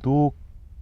2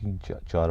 3-4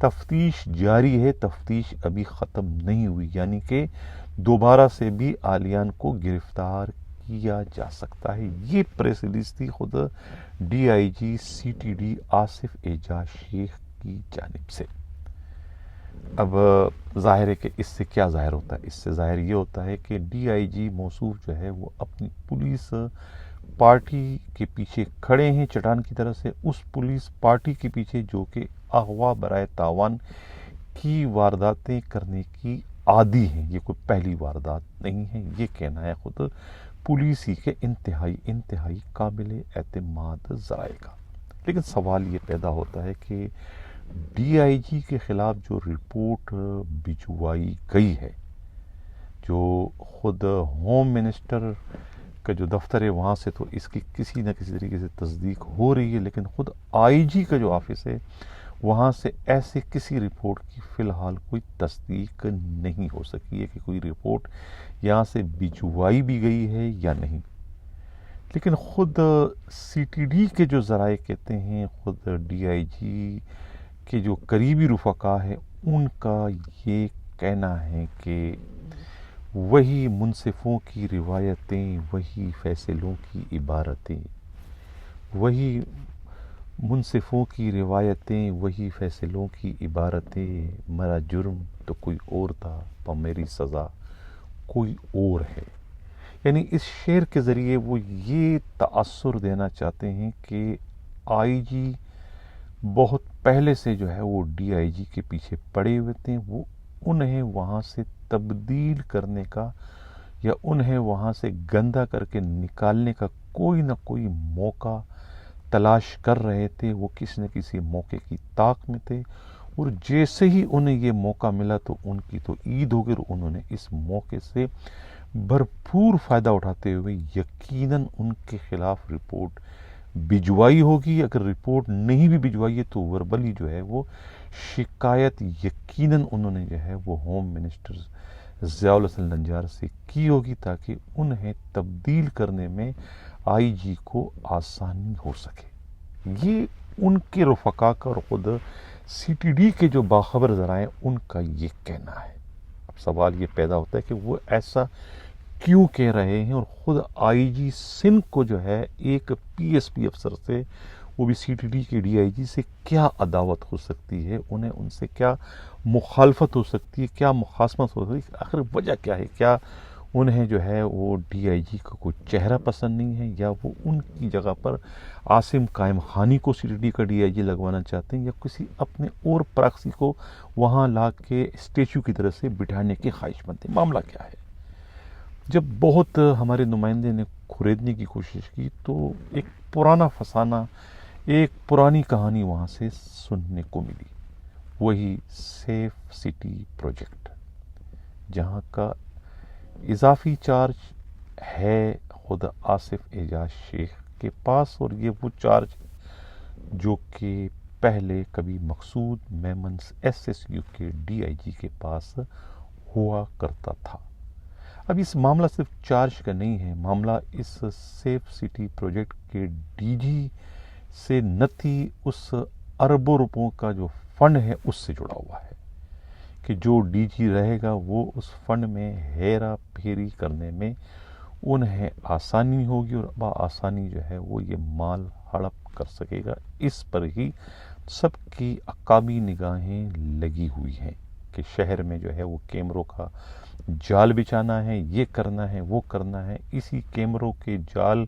تفتیش جاری ہے، تفتیش ابھی ختم نہیں ہوئی، یعنی کہ دوبارہ سے بھی عالیان کو گرفتار کیا جا سکتا ہے۔ یہ پریس ریلیز تھی خود D I G C T D Asif Ejaz Sheikh کی جانب سے۔ اب ظاہر ہے کہ اس سے کیا ظاہر ہوتا ہے؟ اس سے ظاہر یہ ہوتا ہے کہ ڈی آئی جی موصوف جو ہے وہ اپنی پولیس پارٹی کے پیچھے کھڑے ہیں چٹان کی طرح سے، اس پولیس پارٹی کے پیچھے جو کہ اغوا برائے تاوان کی وارداتیں کرنے کی عادی ہیں۔ یہ کوئی پہلی واردات نہیں ہے، یہ کہنا ہے خود پولیس ہی کے انتہائی قابل اعتماد ذرائع کا۔ لیکن سوال یہ پیدا ہوتا ہے کہ ڈی آئی جی کے خلاف جو رپورٹ بھجوائی گئی ہے، جو خود ہوم منسٹر کا جو دفتر ہے وہاں سے تو اس کی کسی نہ کسی طریقے سے تصدیق ہو رہی ہے، لیکن خود آئی جی کا جو آفس ہے وہاں سے ایسے کسی رپورٹ کی فی الحال کوئی تصدیق نہیں ہو سکی ہے کہ کوئی رپورٹ یہاں سے بھجوائی بھی گئی ہے یا نہیں۔ لیکن خود سی ٹی ڈی کے جو ذرائع کہتے ہیں، خود ڈی آئی جی کے جو قریبی رفقا ہے ان کا یہ کہنا ہے کہ وہی منصفوں کی روایتیں، وہی فیصلوں کی عبارتیں، وہی منصفوں کی روایتیں، وہی فیصلوں کی عبارتیں، میرا جرم تو کوئی اور تھا پر میری سزا کوئی اور ہے۔ یعنی اس شعر کے ذریعے وہ یہ تاثر دینا چاہتے ہیں کہ آئی جی بہت پہلے سے جو ہے وہ ڈی آئی جی کے پیچھے پڑے ہوئے تھے، وہ انہیں وہاں سے تبدیل کرنے کا یا انہیں وہاں سے گندا کر کے نکالنے کا کوئی نہ کوئی موقع تلاش کر رہے تھے۔ وہ کسی نہ کسی موقع کی طاق میں تھے، اور جیسے ہی انہیں یہ موقع ملا تو ان کی تو عید ہو گئی، اور انہوں نے اس موقع سے بھرپور فائدہ اٹھاتے ہوئے یقیناً ان کے خلاف رپورٹ بھجوائی ہوگی۔ اگر رپورٹ نہیں بھی بھجوائی ہے تو وربلی جو ہے وہ شکایت یقیناً انہوں نے جو ہے وہ ہوم منسٹر ضیاء الحسن نجار سے کی ہوگی، تاکہ انہیں تبدیل کرنے میں آئی جی کو آسانی ہو سکے۔ یہ ان کے رفقا کا اور خود سی ٹی ڈی کے جو باخبر ذرائع ان کا یہ کہنا ہے۔ اب سوال یہ پیدا ہوتا ہے کہ وہ ایسا کیوں کہہ رہے ہیں، اور خود آئی جی سندھ کو جو ہے ایک پی ایس پی افسر سے، وہ بھی سی ٹی ڈی کے ڈی آئی جی سے کیا عداوت ہو سکتی ہے، انہیں ان سے کیا مخالفت ہو سکتی ہے، کیا مخاصمت ہو سکتی ہے، آخر وجہ کیا ہے؟ کیا انہیں جو ہے وہ ڈی آئی جی کا کوئی چہرہ پسند نہیں ہے، یا وہ ان کی جگہ پر عاصم قائم خانی کو سی ٹی ڈی کا ڈی آئی جی لگوانا چاہتے ہیں، یا کسی اپنے اور پراکسی کو وہاں لا کے اسٹیچو کی طرح سے بٹھانے کی خواہش مند ہیں؟ معاملہ کیا ہے؟ جب بہت ہمارے نمائندے نے کھریدنے کی کوشش کی تو ایک پرانا فسانہ، ایک پرانی کہانی وہاں سے سننے کو ملی، وہی سیف سٹی پروجیکٹ، جہاں کا اضافی چارج ہے خود آصف اعجاز شیخ کے پاس، اور یہ وہ چارج جو کہ پہلے کبھی مقصود میمن ایس ایس یو کے ڈی آئی جی کے پاس ہوا کرتا تھا۔ اب اس معاملہ صرف چارج کا نہیں ہے، معاملہ اس سیف سٹی پروجیکٹ کے ڈی جی سے نتی اس اربوں روپوں کا جو فنڈ ہے اس سے جڑا ہوا ہے، کہ جو ڈی جی رہے گا وہ اس فنڈ میں ہیرا پھیری کرنے میں انہیں آسانی ہوگی، اور بآسانی جو ہے وہ یہ مال ہڑپ کر سکے گا۔ اس پر ہی سب کی عقابی نگاہیں لگی ہوئی ہیں کہ شہر میں جو ہے وہ کیمروں کا جال بچھانا ہے، یہ کرنا ہے، وہ کرنا ہے۔ اسی کیمروں کے جال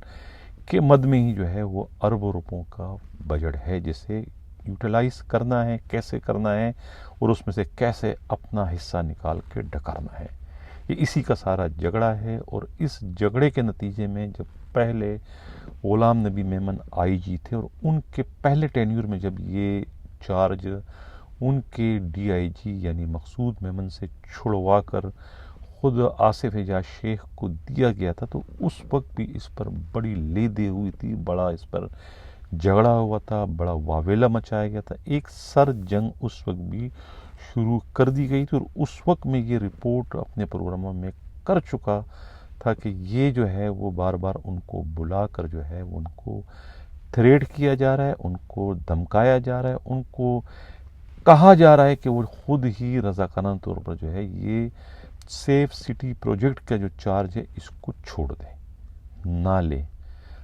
کے مد میں ہی جو ہے وہ اربوں روپوں کا بجٹ ہے، جسے یوٹیلائز کرنا ہے، کیسے کرنا ہے، اور اس میں سے کیسے اپنا حصہ نکال کے ڈکارنا ہے۔ یہ اسی کا سارا جھگڑا ہے، اور اس جھگڑے کے نتیجے میں جب پہلے غلام نبی میمن آئی جی تھے، اور ان کے پہلے ٹینیور میں جب یہ چارج ان کے ڈی آئی جی یعنی مقصود میمن سے چھڑوا کر خود آصف اعجاز شیخ کو دیا گیا تھا، تو اس وقت بھی اس پر بڑی لے دے ہوئی تھی، بڑا اس پر جھگڑا ہوا تھا، بڑا واویلا مچایا گیا تھا، ایک سر جنگ اس وقت بھی شروع کر دی گئی تھی، اور اس وقت میں یہ رپورٹ اپنے پروگراموں میں کر چکا تھا کہ یہ جو ہے وہ بار بار ان کو بلا کر جو ہے ان کو تھریٹ کیا جا رہا ہے، ان کو دھمکایا جا رہا ہے، ان کو کہا جا رہا ہے کہ وہ خود ہی رضاکارانہ طور پر جو ہے یہ سیف سٹی پروجیکٹ کا جو چارج ہے اس کو چھوڑ دیں، نہ لیں۔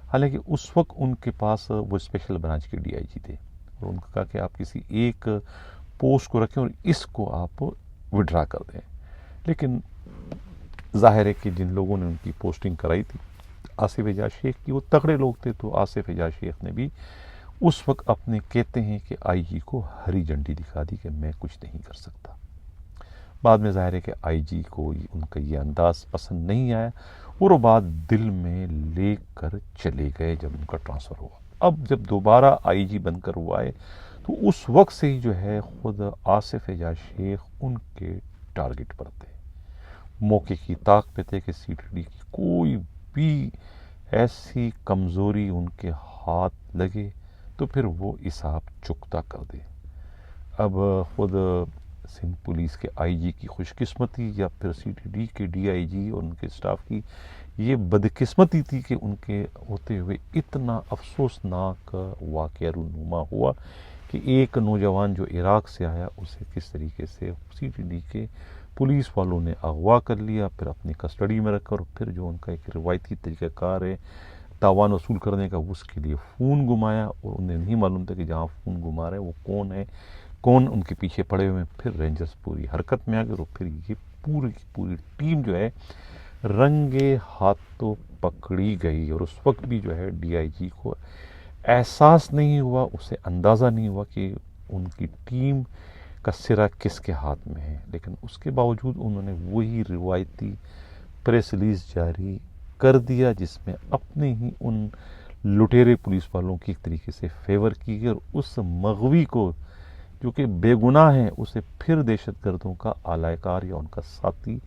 حالانکہ اس وقت ان کے پاس وہ اسپیشل برانچ کے ڈی آئی جی تھے اور ان کو کہا کہ آپ کسی ایک پوسٹ کو رکھیں اور اس کو آپ وڈرا کر دیں، لیکن ظاہر ہے کہ جن لوگوں نے ان کی پوسٹنگ کرائی تھی آصف اعجاز شیخ کی، وہ تگڑے لوگ تھے، تو آصف اعجاز شیخ نے بھی اس وقت اپنے کہتے ہیں کہ آئی جی کو ہری جھنڈی دکھا دی کہ میں کچھ نہیں کر سکتا۔ بعد میں ظاہر ہے کہ آئی جی کو ان کا یہ انداز پسند نہیں آیا اور وہ بات دل میں لے کر چلے گئے جب ان کا ٹرانسفر ہوا۔ اب جب دوبارہ آئی جی بن کر وہ آئے تو اس وقت سے ہی جو ہے خود آصف اعجاز شیخ ان کے ٹارگٹ پر تھے، موقع کی طاق پہ تھے کہ سی ٹی ڈی کی کوئی بھی ایسی کمزوری ان کے ہاتھ لگے تو پھر وہ حساب چکتا کر دے۔ اب خود سندھ پولیس کے آئی جی کی خوش قسمتی یا پھر سی ٹی ڈی کے ڈی آئی جی اور ان کے اسٹاف کی یہ بدقسمتی تھی کہ ان کے ہوتے ہوئے اتنا افسوسناک واقعہ رونما ہوا کہ ایک نوجوان جو عراق سے آیا اسے کس طریقے سے سی ٹی ڈی کے پولیس والوں نے اغوا کر لیا، پھر اپنی کسٹڈی میں رکھ کر، پھر جو ان کا ایک روایتی طریقہ کار ہے تاوان وصول کرنے کا، اس کے لیے فون گمایا اور انہیں نہیں معلوم تھا کہ جہاں فون گما رہے وہ کون ہے، کون ان کے پیچھے پڑے ہوئے ہیں۔ پھر رینجرز پوری حرکت میں آ گئے اور پھر یہ پوری کی پوری ٹیم جو ہے رنگے ہاتھوں پکڑی گئی، اور اس وقت بھی جو ہے ڈی آئی جی کو احساس نہیں ہوا، اسے اندازہ نہیں ہوا کہ ان کی ٹیم کا سرا کس کے ہاتھ میں ہے، لیکن اس کے باوجود انہوں نے وہی روایتی پریس ریلیز جاری کر دیا جس میں اپنے ہی ان لٹیرے پولیس والوں کی ایک طریقے سے فیور کی گئی، اور اس مغوی کو جو کہ بے گناہ ہیں اسے پھر دہشت گردوں کا اعلی کار یا ان کا ساتھی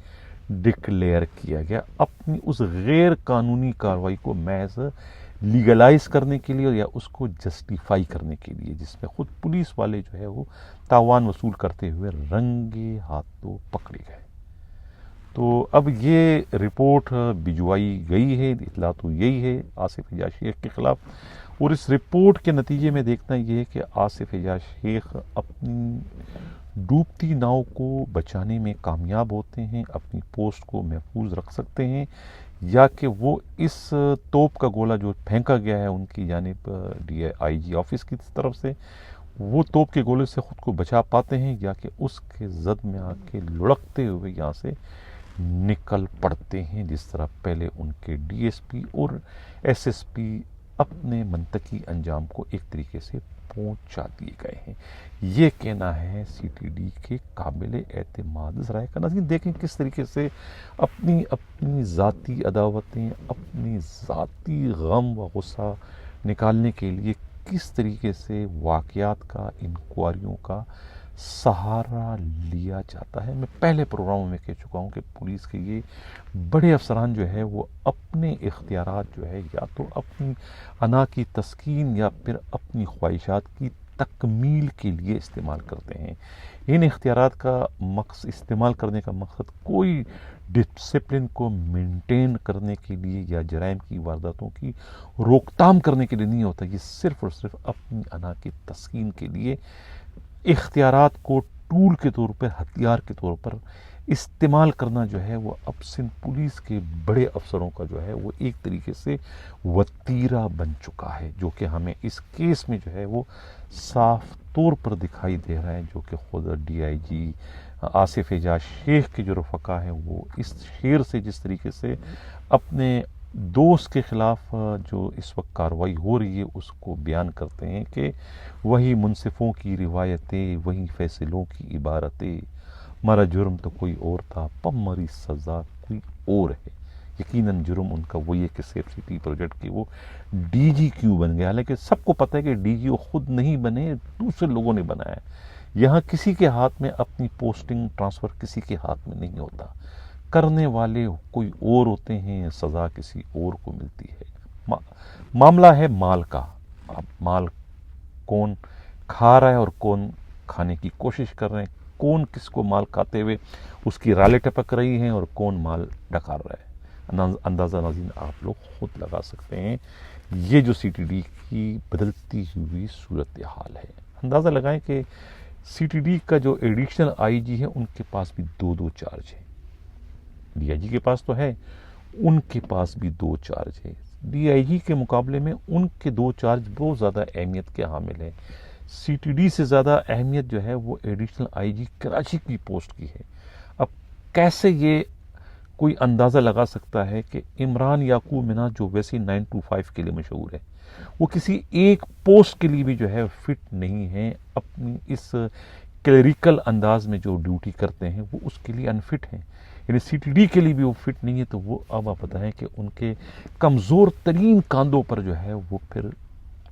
ڈکلیئر کیا گیا، اپنی اس غیر قانونی کارروائی کو محض لیگلائز کرنے کے لیے یا اس کو جسٹیفائی کرنے کے لیے، جس میں خود پولیس والے جو ہے وہ تاوان وصول کرتے ہوئے رنگے ہاتھوں پکڑے گئے۔ تو اب یہ رپورٹ بھجوائی گئی ہے، اطلاع تو یہی ہے آصف اعجاز شیخ کے خلاف، اور اس رپورٹ کے نتیجے میں دیکھنا یہ ہے کہ آصف اعجاز شیخ اپنی ڈوبتی ناؤ کو بچانے میں کامیاب ہوتے ہیں، اپنی پوسٹ کو محفوظ رکھ سکتے ہیں، یا کہ وہ اس توپ کا گولہ جو پھینکا گیا ہے ان کی جانب ڈی آئی جی آفس کی طرف سے، وہ توپ کے گولے سے خود کو بچا پاتے ہیں، یا کہ اس کے زد میں آ کے لڑکتے ہوئے یہاں سے نکل پڑتے ہیں، جس طرح پہلے ان کے ڈی ایس پی اور ایس ایس پی اپنے منطقی انجام کو ایک طریقے سے پہنچا دیے گئے ہیں۔ یہ کہنا ہے سی ٹی ڈی کے قابل اعتماد ذرائع کا۔ ناظرین دیکھیں کس طریقے سے اپنی ذاتی عداوتیں، اپنی ذاتی غم و غصہ نکالنے کے لیے کس طریقے سے واقعات کا، انکوائریوں کا سہارا لیا جاتا ہے۔ میں پہلے پروگراموں میں کہہ چکا ہوں کہ پولیس کے یہ بڑے افسران جو ہے وہ اپنے اختیارات جو ہے یا تو اپنی انا کی تسکین یا پھر اپنی خواہشات کی تکمیل کے لیے استعمال کرتے ہیں۔ ان اختیارات کا استعمال کرنے کا مقصد کوئی ڈسپلن کو مینٹین کرنے کے لیے یا جرائم کی وارداتوں کی روک تھام کرنے کے لیے نہیں ہوتا، یہ صرف اور صرف اپنی انا کی تسکین کے لیے اختیارات کو ٹول کے طور پر، ہتھیار کے طور پر استعمال کرنا جو ہے وہ اب سندھ پولیس کے بڑے افسروں کا جو ہے وہ ایک طریقے سے وتیرہ بن چکا ہے، جو کہ ہمیں اس کیس میں جو ہے وہ صاف طور پر دکھائی دے رہا ہے، جو کہ خود ڈی آئی جی آصف اعجاز شیخ کے جو رفقا ہیں وہ اس شیر سے جس طریقے سے اپنے دوست کے خلاف جو اس وقت کارروائی ہو رہی ہے اس کو بیان کرتے ہیں کہ وہی منصفوں کی روایتیں، وہی فیصلوں کی عبارتیں، ہمارا جرم تو کوئی اور تھا، پم مری سزا کوئی اور ہے۔ یقیناً جرم ان کا وہی ہے کہ سیف سٹی پروجیکٹ کے وہ ڈی جی کیوں بن گیا، حالانکہ سب کو پتہ ہے کہ ڈی جی وہ خود نہیں بنے، دوسرے لوگوں نے بنایا ہے۔ یہاں کسی کے ہاتھ میں اپنی پوسٹنگ ٹرانسفر کسی کے ہاتھ میں نہیں ہوتا، کرنے والے کوئی اور ہوتے ہیں، سزا کسی اور کو ملتی ہے۔ معاملہ ہے مال کا، اب مال کون کھا رہا ہے اور کون کھانے کی کوشش کر رہے ہیں، کون کس کو مال کھاتے ہوئے اس کی رالیں ٹپک رہی ہیں اور کون مال ڈکار رہا ہے، اندازہ ناظرین آپ لوگ خود لگا سکتے ہیں۔ یہ جو سی ٹی ڈی کی بدلتی ہوئی صورتحال ہے، اندازہ لگائیں کہ سی ٹی ڈی کا جو ایڈیشنل آئی جی ہے ان کے پاس بھی دو چارج ہیں. ڈی آئی جی کے پاس تو ہے, ان کے پاس بھی 2 چارج ہے. ڈی آئی جی کے مقابلے میں ان کے 2 چارج بہت زیادہ اہمیت کے حامل ہیں. سی ٹی ڈی سے زیادہ اہمیت جو ہے وہ ایڈیشنل آئی جی کراچی کی پوسٹ کی ہے. اب کیسے یہ کوئی اندازہ لگا سکتا ہے کہ عمران یعقوب منہا جو ویسے 925 کے لیے مشہور ہے, وہ کسی ایک پوسٹ کے لیے بھی جو ہے فٹ نہیں ہے. اپنی اس کلیریکل انداز میں جو ڈیوٹی کرتے ہیں وہ اس کے لیے انفٹ ہیں. یعنی سی ٹی ڈی کے لیے بھی وہ فٹ نہیں ہے. تو وہ اب آپ بتائیں کہ ان کے کمزور ترین کاندھوں پر جو ہے وہ پھر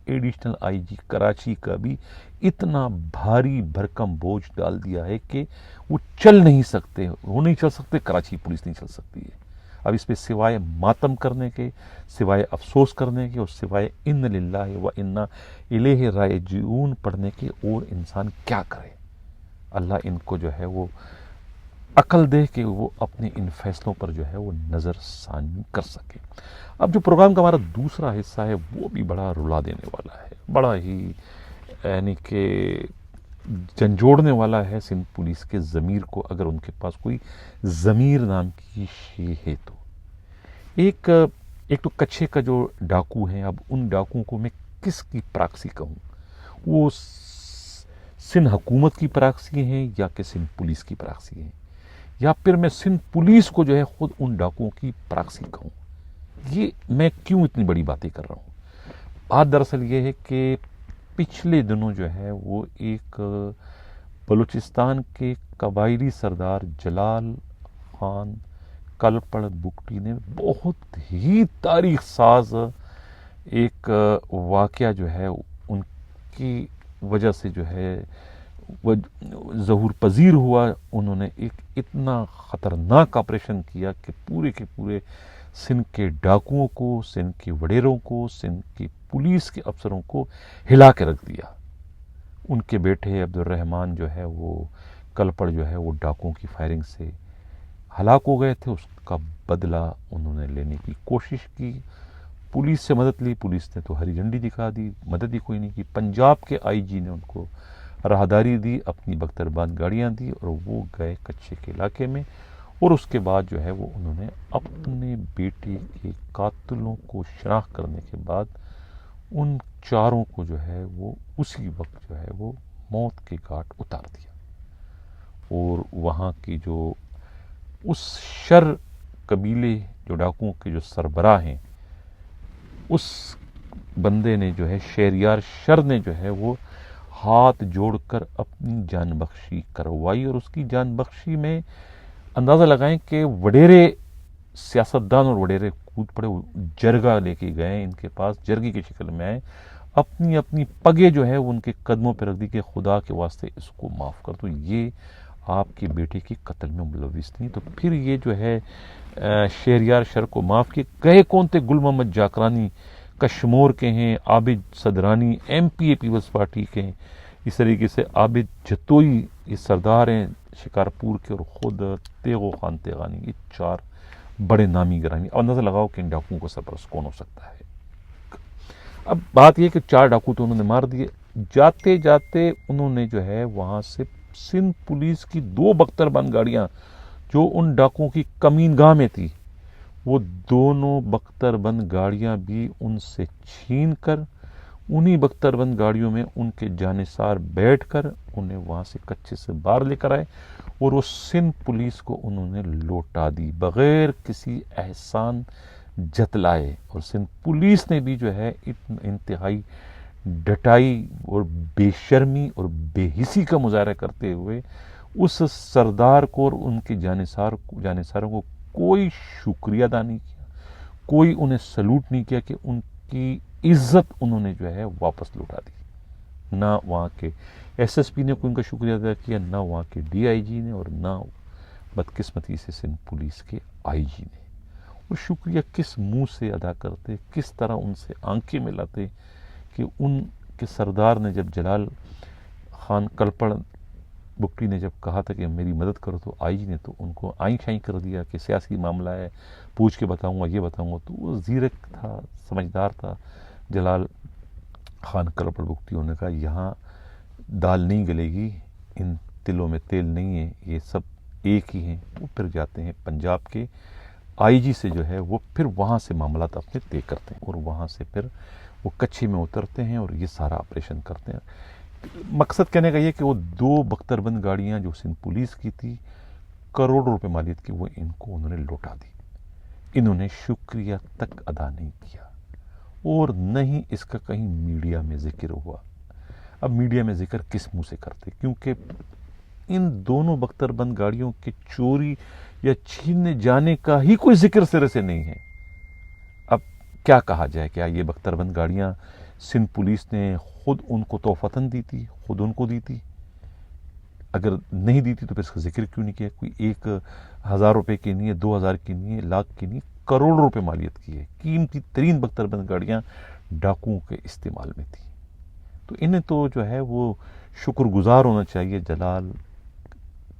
ایڈیشنل آئی جی کراچی کا بھی اتنا بھاری بھرکم بوجھ ڈال دیا ہے کہ وہ چل نہیں سکتے. وہ نہیں چل سکتے, کراچی پولیس نہیں چل سکتی ہے. اب اس پہ سوائے ماتم کرنے کے, سوائے افسوس کرنے کے, اور سوائے ان للہ و انا الیہ راجعون پڑھنے کے اور انسان کیا کرے. اللہ ان کو جو ہے وہ عقل دے کہ وہ اپنے ان فیصلوں پر جو ہے وہ نظر ثانی کر سکے. اب جو پروگرام کا ہمارا دوسرا حصہ ہے وہ بھی بڑا رلا دینے والا ہے, بڑا ہی یعنی کہ جھنجھوڑنے والا ہے سندھ پولیس کے ضمیر کو, اگر ان کے پاس کوئی ضمیر نام کی شے ہے تو. ایک تو کچھے کا جو ڈاکو ہیں, اب ان ڈاکوؤں کو میں کس کی پراکسی کہوں, وہ سندھ حکومت کی پراکسی ہیں یا کہ سندھ پولیس کی پراکسی ہیں, یا پھر میں سندھ پولیس کو جو ہے خود ان ڈاکوؤں کی پراکسی کہوں. یہ میں کیوں اتنی بڑی باتیں کر رہا ہوں؟ بات دراصل یہ ہے کہ پچھلے دنوں جو ہے وہ ایک بلوچستان کے قبائلی سردار جلال خان کلپڑ بگٹی نے بہت ہی تاریخ ساز ایک واقعہ جو ہے ان کی وجہ سے جو ہے وہ ظہور پذیر ہوا. انہوں نے ایک اتنا خطرناک آپریشن کیا کہ پورے کے پورے سندھ کے ڈاکوؤں کو, سندھ کے وڈیروں کو, سندھ کی پولیس کے افسروں کو ہلا کے رکھ دیا. ان کے بیٹے عبد الرحمان جو ہے وہ کلپڑ جو ہے وہ ڈاکوؤں کی فائرنگ سے ہلاک ہو گئے تھے. اس کا بدلہ انہوں نے لینے کی کوشش کی, پولیس سے مدد لی, پولیس نے تو ہری جھنڈی دکھا دی, مدد ہی کوئی نہیں کی. پنجاب کے آئی جی نے ان کو راہداری دی, اپنی بختربان گاڑیاں دی, اور وہ گئے کچھے کے علاقے میں. اور اس کے بعد جو ہے وہ انہوں نے اپنے بیٹے کے قاتلوں کو شناخت کرنے کے بعد ان چاروں کو جو ہے وہ اسی وقت جو ہے وہ موت کے گھاٹ اتار دیا. اور وہاں کی جو اس شر قبیلے جو ڈاکوؤں کے جو سربراہ ہیں, اس بندے نے جو ہے شہریار شر نے جو ہے وہ ہاتھ جوڑ کر اپنی جان بخشی کروائی. اور اس کی جان بخشی میں اندازہ لگائیں کہ وڈیرے سیاستدان اور وڈیرے کود پڑے, جرگہ لے کے گئے ان کے پاس, جرگی کی شکل میں آئے, اپنی اپنی پگے جو ہے وہ ان کے قدموں پہ رکھ دی کہ خدا کے واسطے اس کو معاف کر دو, یہ آپ کے بیٹے کے قتل میں ملوث نہیں. تو پھر یہ جو ہے شہریار شر کو معاف کیے. گئے کون تھے؟ گل محمد جاکرانی کشمور کے ہیں, عابد صدرانی ایم پی اے پیپلز پارٹی کے ہیں, اس طریقے سے عابد جتوئی یہ سردار ہیں شکارپور کے, اور خود تیغو خان تیغانی, یہ 4 بڑے نامی گرامی. اب اندازہ لگاؤ کہ ان ڈاکوؤں کو سرپرست کون ہو سکتا ہے. اب بات یہ کہ 4 ڈاکو تو انہوں نے مار دیے. جاتے جاتے انہوں نے جو ہے وہاں سے سندھ پولیس کی 2 بختربند گاڑیاں جو ان ڈاکوؤں کی کمین گاہ میں تھی, وہ دونوں بختربند گاڑیاں بھی ان سے چھین کر انہی بختربند گاڑیوں میں ان کے جانثار بیٹھ کر انہیں وہاں سے کچھے سے باہر لے کر آئے, اور وہ سندھ پولیس کو انہوں نے لوٹا دی بغیر کسی احسان جتلائے. اور سندھ پولیس نے بھی جو ہے انتہائی ڈٹائی اور بے شرمی اور بے حسی کا مظاہرہ کرتے ہوئے اس سردار کو اور ان کے جانثاروں کو کوئی شکریہ ادا نہیں کیا, کوئی انہیں سلوٹ نہیں کیا کہ ان کی عزت انہوں نے جو ہے واپس لوٹا دی. نہ وہاں کے ایس ایس پی نے کوئی ان کا شکریہ ادا کیا, نہ وہاں کے ڈی آئی جی نے, اور نہ بدقسمتی سے سندھ پولیس کے آئی جی نے. اور شکریہ کس منہ سے ادا کرتے, کس طرح ان سے آنکھیں ملاتے کہ ان کے سردار نے جب جلال خان کلپڑ بگٹی نے جب کہا تھا کہ میری مدد کرو, تو آئی جی نے تو ان کو آئیں شائیں کر دیا کہ سیاسی معاملہ ہے, پوچھ کے بتاؤں گا, یہ بتاؤں گا. تو وہ زیرک تھا, سمجھدار تھا جلال خان کلپڑ بگٹی. انہوں نے کہا یہاں دال نہیں گلے گی, ان تلوں میں تیل نہیں ہے، یہ سب ایک ہی ہیں۔ وہ پھر جاتے ہیں پنجاب کے آئی جی سے جو ہے وہ پھر وہاں سے معاملات اپنے طے کرتے ہیں، اور وہاں سے پھر وہ کچھے میں اترتے ہیں اور یہ سارا آپریشن کرتے ہیں۔ مقصد کہنے کا یہ کہ وہ 2 بختر بند گاڑیاں جو سندھ پولیس کی تھی، کروڑوں روپے مالیت کی، وہ ان کو انہوں نے لوٹا دی۔ انہوں نے شکریہ تک ادا نہیں کیا، اور نہ ہی اس کا کہیں میڈیا میں ذکر ہوا۔ اب میڈیا میں ذکر کس منہ سے کرتے، کیونکہ ان دونوں بختر بند گاڑیوں کے چوری یا چھیننے جانے کا ہی کوئی ذکر سرے سے نہیں ہے۔ اب کیا کہا جائے، کیا یہ بختر بند گاڑیاں سندھ پولیس نے خود ان کو تحفتاً دی تھی، خود ان کو دی تھی؟ اگر نہیں دی تھی تو پھر اس کا ذکر کیوں نہیں کیا؟ کوئی 1,000 روپے کی نہیں ہے، 2,000 کی نہیں ہے، لاکھ کی نہیں، کروڑ روپے مالیت کی ہے۔ قیمتی ترین بختر بند گاڑیاں ڈاکوؤں کے استعمال میں تھی۔ تو انہیں تو جو ہے وہ شکر گزار ہونا چاہیے جلال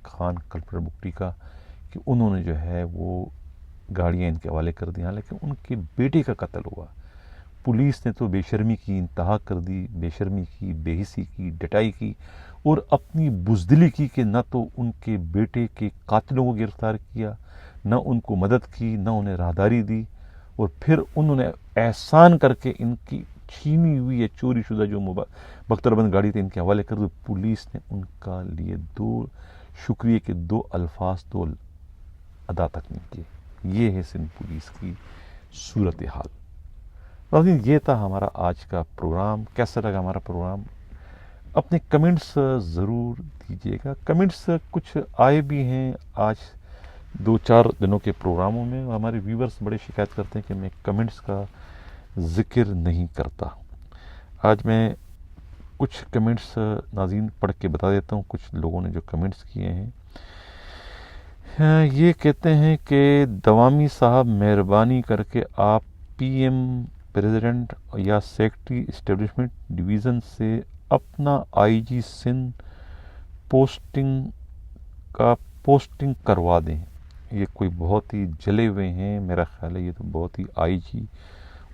خان کلپٹر بگٹی کا، کہ انہوں نے جو ہے وہ گاڑیاں ان کے حوالے کر دیا، لیکن ان کے بیٹے کا قتل ہوا۔ پولیس نے تو بے شرمی کی انتہا کر دی، بے شرمی کی، بے حسی کی، ڈٹائی کی، اور اپنی بزدلی کی کہ نہ تو ان کے بیٹے کے قاتلوں کو گرفتار کیا، نہ ان کو مدد کی، نہ انہیں راہداری دی، اور پھر انہوں نے احسان کر کے ان کی چھینی ہوئی یا چوری شدہ جو بختر بند گاڑی تھی ان کے حوالے کر دی۔ پولیس نے ان کا لیے 2 شکریہ کے 2 الفاظ تو ادا تک نہیں کیے۔ یہ ہے سندھ پولیس کی صورتحال۔ ناظرین، یہ تھا ہمارا آج کا پروگرام۔ کیسا لگا ہمارا پروگرام؟ اپنے کمنٹس ضرور دیجیے گا۔ کمنٹس کچھ آئے بھی ہیں آج 2-4 دنوں کے پروگراموں میں۔ ہمارے ویورز بڑے شکایت کرتے ہیں کہ میں کمنٹس کا ذکر نہیں کرتا۔ آج میں کچھ کمنٹس ناظرین پڑھ کے بتا دیتا ہوں، کچھ لوگوں نے جو کمنٹس کیے ہیں۔ یہ کہتے ہیں کہ دوامی صاحب، مہربانی کر کے آپ پی ایم پریزیڈنٹ یا سیکرٹری اسٹیبلشمنٹ ڈویژن سے اپنا آئی جی سندھ پوسٹنگ کروا دیں۔ یہ کوئی بہت ہی جلے ہوئے ہیں، میرا خیال ہے یہ تو بہت ہی آئی جی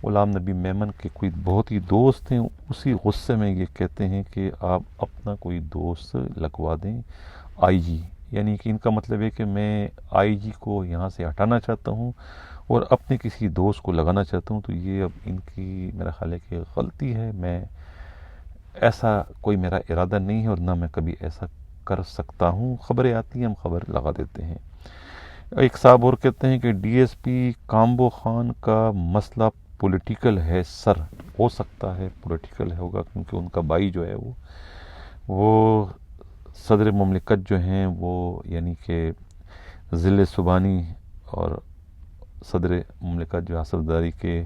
غلام نبی میمن کے کوئی بہت ہی دوست ہیں، اسی غصے میں یہ کہتے ہیں کہ آپ اپنا کوئی دوست لگوا دیں آئی جی۔ یعنی کہ ان کا مطلب ہے کہ میں آئی جی کو یہاں سے ہٹانا چاہتا ہوں اور اپنے کسی دوست کو لگانا چاہتا ہوں۔ تو یہ اب ان کی میرا خیال ہے کہ غلطی ہے۔ میں ایسا کوئی میرا ارادہ نہیں ہے، اور نہ میں کبھی ایسا کر سکتا ہوں۔ خبریں آتی ہیں، ہم خبر لگا دیتے ہیں۔ ایک صاحب اور کہتے ہیں کہ ڈی ایس پی کامبو خان کا مسئلہ پولیٹیکل ہے سر۔ ہو سکتا ہے پولیٹیکل ہوگا، کیونکہ ان کا بھائی جو ہے وہ صدر مملکت جو ہیں وہ یعنی کہ ضلع سبانی اور صدر مملکت جو حسبداری کے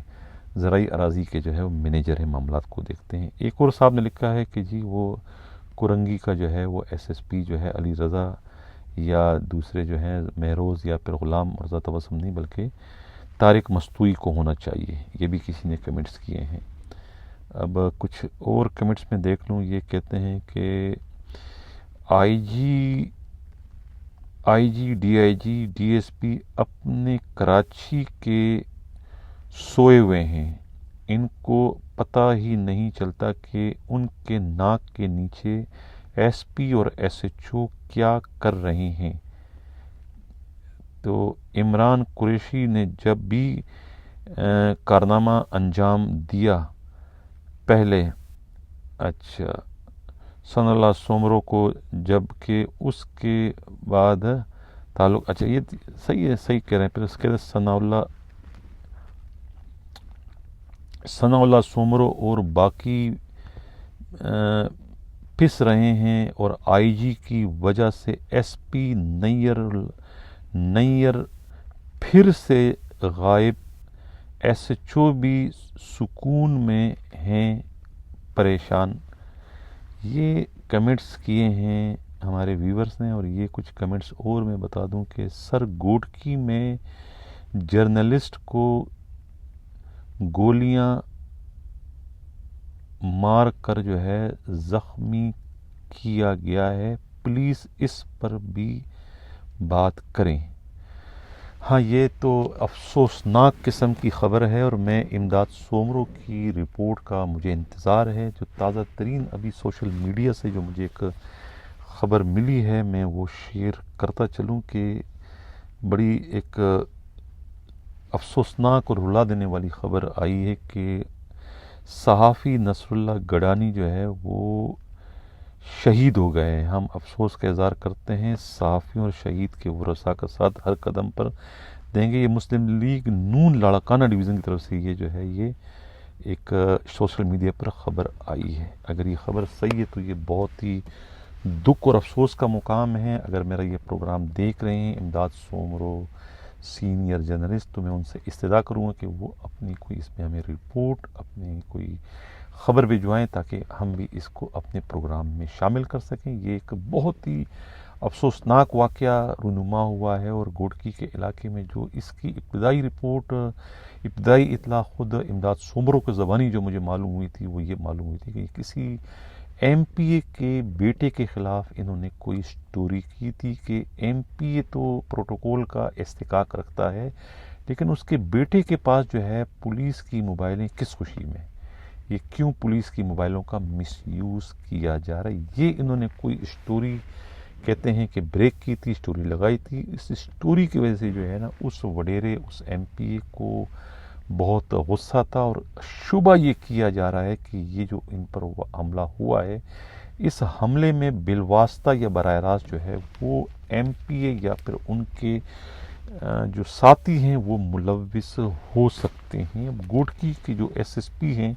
زرعی اراضی کے جو ہے وہ مینیجر ہیں، معاملات کو دیکھتے ہیں۔ ایک اور صاحب نے لکھا ہے کہ جی وہ کرنگی کا جو ہے وہ ایس ایس پی جو ہے علی رضا یا دوسرے جو ہیں مہروز یا پھر غلام مرزا تبسم نہیں بلکہ طارق مستوئی کو ہونا چاہیے۔ یہ بھی کسی نے کمنٹس کیے ہیں۔ اب کچھ اور کمنٹس میں دیکھ لوں۔ یہ کہتے ہیں کہ I G, D I G, D S P اپنے کراچی کے سوئے ہوئے ہیں، ان کو پتہ ہی نہیں چلتا کہ ان کے ناک کے نیچے ایس پی اور ایس ایچ او کیا کر رہے ہیں۔ تو عمران قریشی نے جب بھی کارنامہ انجام دیا پہلے، اچھا ثناء اللہ سومرو کو، جب کہ اس کے بعد تعلق، اچھا یہ صحیح ہے، صحیح کہہ رہے ہیں۔ پھر اس کے بعد ثناء اللہ سومرو اور باقی پس رہے ہیں، اور آئی جی کی وجہ سے ایس پی نیر پھر سے غائب، ایس ایچ او بھی سکون میں ہیں پریشان۔ یہ کمنٹس کیے ہیں ہمارے ویورز نے۔ اور یہ کچھ کمنٹس اور میں بتا دوں کہ سر گوٹکی میں جرنلسٹ کو گولیاں مار کر جو ہے زخمی کیا گیا ہے، پولیس اس پر بھی بات کریں۔ ہاں، یہ تو افسوسناک قسم کی خبر ہے، اور میں امداد سومرو کی رپورٹ کا مجھے انتظار ہے۔ جو تازہ ترین ابھی سوشل میڈیا سے جو مجھے ایک خبر ملی ہے میں وہ شیئر کرتا چلوں کہ بڑی ایک افسوسناک اور رلا دینے والی خبر آئی ہے کہ صحافی نصر اللہ گڈانی جو ہے وہ شہید ہو گئے ہیں۔ ہم افسوس کا اظہار کرتے ہیں صحافیوں اور شہید کے ورثاء کا ساتھ ہر قدم پر دیں گے۔ یہ مسلم لیگ نون لاڑکانہ ڈویژن کی طرف سے یہ جو ہے یہ ایک سوشل میڈیا پر خبر آئی ہے۔ اگر یہ خبر صحیح ہے تو یہ بہت ہی دکھ اور افسوس کا مقام ہے۔ اگر میرا یہ پروگرام دیکھ رہے ہیں امداد سومرو سینئر جرنلسٹ، تو میں ان سے استدعا کروں گا کہ وہ اپنی کوئی اس میں ہمیں رپورٹ، اپنی کوئی خبر بھجوائیں تاکہ ہم بھی اس کو اپنے پروگرام میں شامل کر سکیں۔ یہ ایک بہت ہی افسوسناک واقعہ رونما ہوا ہے، اور گوڈکی کے علاقے میں جو اس کی ابتدائی رپورٹ، ابتدائی اطلاع خود امداد سومرو کے زبانی جو مجھے معلوم ہوئی تھی وہ یہ معلوم ہوئی تھی کہ کسی ایم پی اے کے بیٹے کے خلاف انہوں نے کوئی سٹوری کی تھی کہ ایم پی اے تو پروٹوکول کا استحقاق رکھتا ہے، لیکن اس کے بیٹے کے پاس جو ہے پولیس کی موبائلیں کس خوشی میں، یہ کیوں پولیس کی موبائلوں کا مس یوز کیا جا رہا ہے۔ یہ انہوں نے کوئی سٹوری کہتے ہیں کہ بریک کی تھی، سٹوری لگائی تھی۔ اس سٹوری کی وجہ سے جو ہے نا اس وڈیرے اس ایم پی اے کو بہت غصہ تھا، اور شبہ یہ کیا جا رہا ہے کہ یہ جو ان پر حملہ ہوا ہے، اس حملے میں بالواسطہ یا براہ راست جو ہے وہ ایم پی اے یا پھر ان کے جو ساتھی ہیں وہ ملوث ہو سکتے ہیں۔ گوڈکی کے جو ایس ایس پی ہیں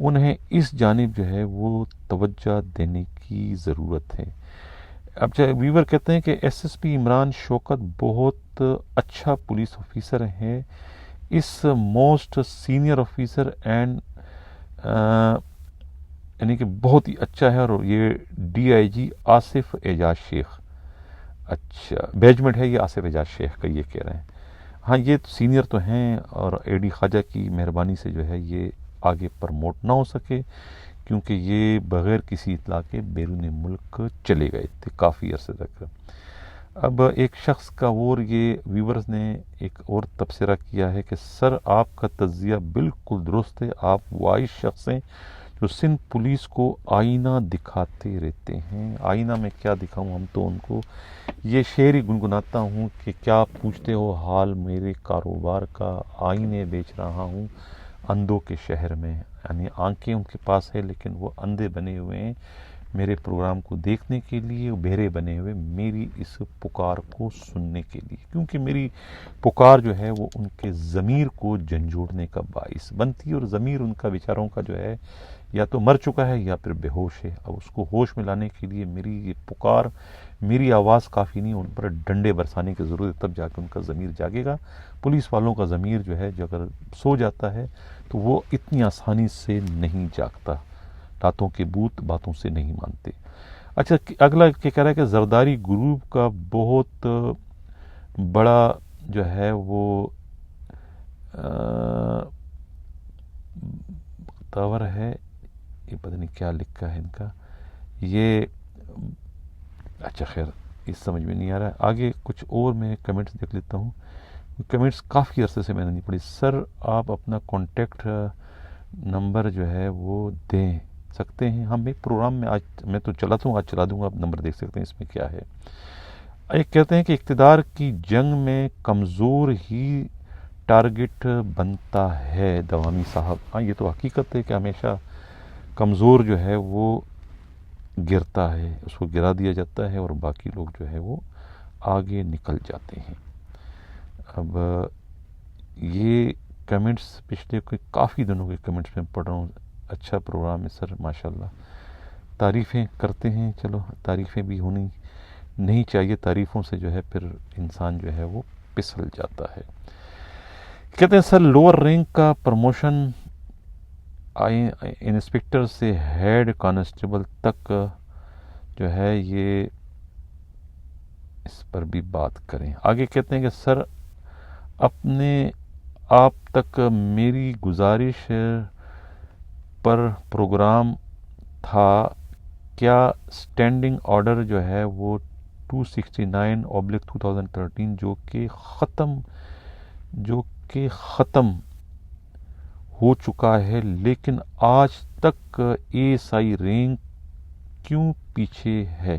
انہیں اس جانب جو ہے وہ توجہ دینے کی ضرورت ہے۔ اب ویور کہتے ہیں کہ ایس ایس پی عمران شوکت بہت اچھا پولیس آفیسر ہے، اس موسٹ سینئر آفیسر اینڈ یعنی کہ بہت ہی اچھا ہے، اور یہ ڈی آئی جی آصف اعجاز شیخ، اچھا بیجمنٹ ہے یہ آصف اعجاز شیخ کا، یہ کہہ رہے ہیں۔ ہاں یہ سینئر تو ہیں، اور اے ڈی خواجہ کی مہربانی سے جو ہے یہ آگے پرموٹ نہ ہو سکے، کیونکہ یہ بغیر کسی اطلاع کے بیرون ملک چلے گئے تھے کافی عرصے تک۔ اب ایک شخص کا اور یہ ویورز نے ایک اور تبصرہ کیا ہے کہ سر آپ کا تجزیہ بالکل درست ہے، آپ وائس شخص ہیں جو سندھ پولیس کو آئینہ دکھاتے رہتے ہیں۔ آئینہ میں کیا دکھاؤں، ہم تو ان کو یہ شعر ہی گنگناتا ہوں کہ کیا پوچھتے ہو حال میرے کاروبار کا، آئینے بیچ رہا ہوں اندھوں کے شہر میں، یعنی آنکھیں ان کے پاس ہے لیکن وہ اندھے بنے ہوئے ہیں میرے پروگرام کو دیکھنے کے لیے، بہرے بنے ہوئے میری اس پکار کو سننے کے لیے، کیونکہ میری پکار جو ہے وہ ان کے ضمیر کو جھنجھوڑنے کا باعث بنتی ہے، اور ضمیر ان کا بیچاروں کا جو ہے یا تو مر چکا ہے یا پھر بے ہوش ہے۔ اب اس کو ہوش میں لانے کے لیے میری یہ پکار، میری آواز کافی نہیں، ان پر ڈنڈے برسانے کی ضرورت ہے، تب جا کے ان کا ضمیر جاگے گا۔ پولیس والوں کا ضمیر جو ہے جو اگر سو جاتا ہے تو وہ اتنی آسانی سے نہیں جاگتا، راتوں کے بھوت باتوں سے نہیں مانتے۔ اچھا اگلا کیا کہہ رہا ہے کہ زرداری گروپ کا بہت بڑا جو ہے وہ طور ہے، یہ پتہ نہیں کیا لکھا ہے ان کا، یہ اچھا خیر اس سمجھ میں نہیں آ رہا ہے۔ آگے کچھ اور میں کمنٹس دیکھ لیتا ہوں، کمنٹس کافی عرصے سے میں نے نہیں پڑھی۔ سر آپ اپنا کانٹیکٹ نمبر جو ہے وہ دے سکتے ہیں؟ ہم ایک پروگرام میں آج میں تو چلاتا ہوں، آج چلا دوں گا، آپ نمبر دیکھ سکتے ہیں اس میں کیا ہے۔ ایک کہتے ہیں کہ اقتدار کی جنگ میں کمزور ہی ٹارگٹ بنتا ہے دوامی صاحب۔ ہاں یہ تو حقیقت ہے کہ ہمیشہ کمزور جو ہے وہ گرتا ہے، اس کو گرا دیا جاتا ہے اور باقی لوگ جو ہے وہ آگے نکل جاتے ہیں۔ اب یہ کمنٹس پچھلے کافی دنوں کے کمنٹس میں پڑھ رہا ہوں، اچھا پروگرام ہے سر ماشاءاللہ، تعریفیں کرتے ہیں، چلو تعریفیں بھی ہونی نہیں چاہیے، تعریفوں سے جو ہے پھر انسان جو ہے وہ پسل جاتا ہے۔ کہتے ہیں سر لوور رینک کا پروموشن انسپکٹر سے ہیڈ کانسٹیبل تک جو ہے یہ اس پر بھی بات کریں۔ آگے کہتے ہیں کہ سر اپنے آپ تک میری گزارش پر پروگرام تھا، کیا سٹینڈنگ آرڈر جو ہے وہ 269/2013 جو کہ ختم ہو چکا ہے، لیکن آج تک اے ایس آئی رینک کیوں پیچھے ہے؟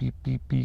PPP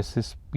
SSP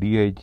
DIG